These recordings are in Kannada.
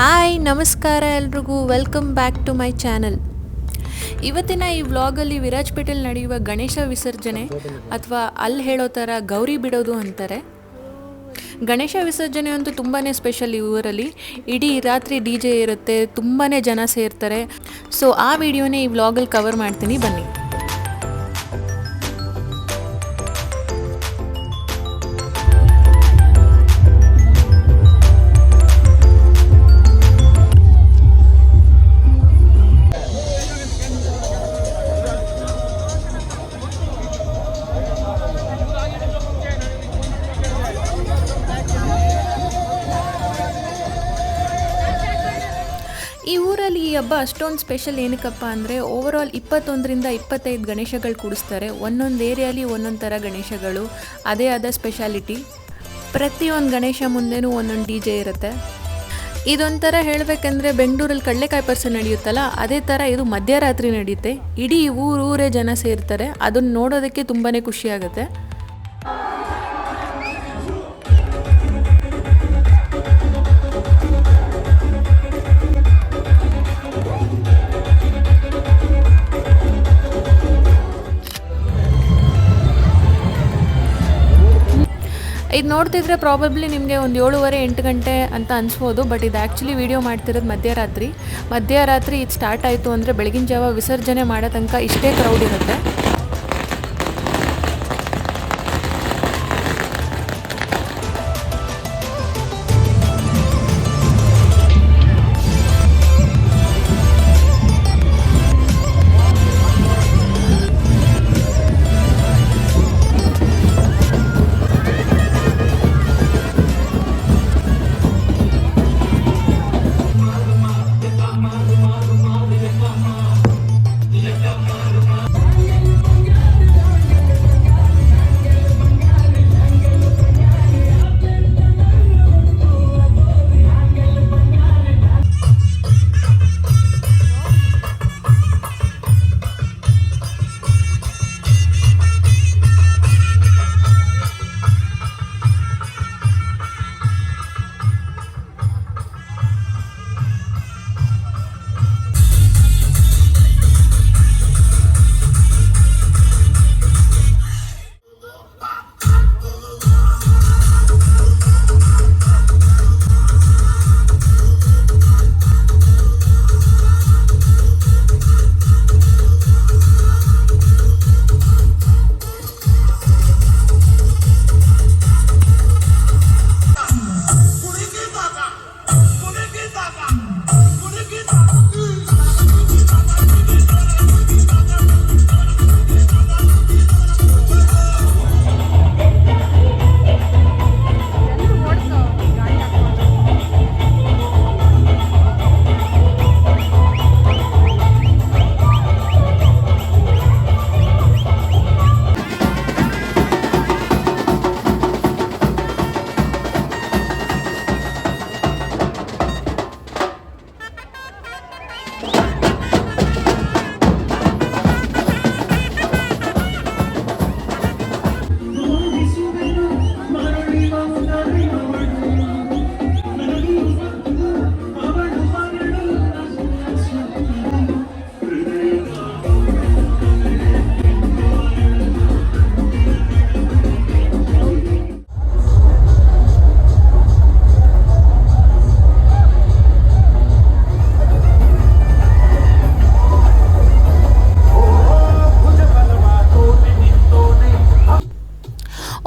ಹಾಯ್ ನಮಸ್ಕಾರ ಎಲ್ರಿಗೂ, welcome back to my channel. ಇವತ್ತಿನ ಈ ವ್ಲಾಗಲ್ಲಿ ವಿರಾಜಪೇಟೆಯಲ್ಲಿ ನಡೆಯುವ ಗಣೇಶ ವಿಸರ್ಜನೆ ಅಥವಾ ಅಲ್ಲಿ ಹೇಳೋ ಥರ ಗೌರಿ ಬಿಡೋದು ಅಂತಾರೆ. ಗಣೇಶ ವಿಸರ್ಜನೆ ಅಂತೂ ತುಂಬಾ ಸ್ಪೆಷಲ್. ಈ ಊರಲ್ಲಿ ಇಡೀ ರಾತ್ರಿ DJ ಇರುತ್ತೆ, ತುಂಬಾ ಜನ ಸೇರ್ತಾರೆ. ಸೊ ಆ ವಿಡಿಯೋನೇ ಈ ವ್ಲಾಗಲ್ಲಿ ಕವರ್ ಮಾಡ್ತೀನಿ, ಬನ್ನಿ. ಈ ಊರಲ್ಲಿ ಈ ಹಬ್ಬ ಅಷ್ಟೊಂದು ಸ್ಪೆಷಲ್ ಏನಕ್ಕಪ್ಪ ಅಂದರೆ, ಓವರಾಲ್ 21ರಿಂದ 25 ಗಣೇಶಗಳು ಕೂಡಿಸ್ತಾರೆ. ಒಂದೊಂದು ಏರಿಯಾಲಿ ಒಂದೊಂದು ಥರ ಗಣೇಶಗಳು, ಅದೇ ಆದ ಸ್ಪೆಷಾಲಿಟಿ. ಪ್ರತಿಯೊಂದು ಗಣೇಶ ಮುಂದೆನೂ ಒಂದೊಂದು DJ ಇರುತ್ತೆ. ಇದೊಂಥರ ಹೇಳಬೇಕಂದ್ರೆ ಬೆಂಗಳೂರಲ್ಲಿ ಕಡಲೆಕಾಯಿ ಪರ್ಸೆ ನಡೆಯುತ್ತಲ್ಲ, ಅದೇ ಥರ ಇದು ಮಧ್ಯರಾತ್ರಿ ನಡೆಯುತ್ತೆ. ಇಡೀ ಊರೇ ಜನ ಸೇರ್ತಾರೆ. ಅದನ್ನು ನೋಡೋದಕ್ಕೆ ತುಂಬಾ ಖುಷಿಯಾಗುತ್ತೆ. ಇದು ನೋಡ್ತಿದ್ರೆ ಪ್ರಾಬಬ್ಲಿ ನಿಮಗೆ ಒಂದು 7:30-8 ಗಂಟೆ ಅಂತ ಅನಿಸ್ಬೋದು. ಬಟ್ ಇದು ಆ್ಯಕ್ಚುಲಿ ವಿಡಿಯೋ ಮಾಡ್ತಿರೋದು ಮಧ್ಯರಾತ್ರಿ ಇದು ಸ್ಟಾರ್ಟ್ ಆಯಿತು ಅಂದರೆ ಬೆಳಗಿನ ಜಾವ ವಿಸರ್ಜನೆ ಮಾಡೋ ತನಕ ಇಷ್ಟೇ ಕ್ರೌಡ್ ಇರುತ್ತೆ.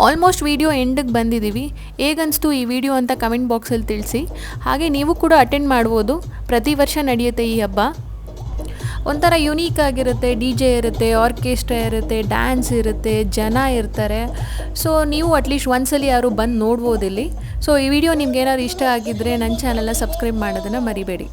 ಆಲ್ಮೋಸ್ಟ್ ವಿಡಿಯೋ ಎಂಡಿಗೆ ಬಂದಿದ್ದೀವಿ. ಹೇಗನ್ನಿಸ್ತು ಈ ವಿಡಿಯೋ ಅಂತ ಕಮೆಂಟ್ ಬಾಕ್ಸಲ್ಲಿ ತಿಳಿಸಿ. ಹಾಗೆ ನೀವು ಕೂಡ ಅಟೆಂಡ್ ಮಾಡ್ಬೋದು. ಪ್ರತಿ ವರ್ಷ ನಡೆಯುತ್ತೆ ಈ ಹಬ್ಬ. ಒಂಥರ ಯುನೀಕ್ ಆಗಿರುತ್ತೆ. DJ ಇರುತ್ತೆ, ಆರ್ಕೆಸ್ಟ್ರಾ ಇರುತ್ತೆ, ಡ್ಯಾನ್ಸ್ ಇರುತ್ತೆ, ಜನ ಇರ್ತಾರೆ. ಸೊ ನೀವು ಅಟ್ಲೀಸ್ಟ್ ಒಂದ್ಸಲಿ ಯಾರು ಬಂದು ನೋಡ್ಬೋದು ಇಲ್ಲಿ. ಸೊ ಈ ವಿಡಿಯೋ ನಿಮ್ಗೆ ಏನಾದ್ರು ಇಷ್ಟ ಆಗಿದ್ದರೆ ನನ್ನ ಚಾನಲ್ನ ಸಬ್ಸ್ಕ್ರೈಬ್ ಮಾಡೋದನ್ನು ಮರಿಬೇಡಿ.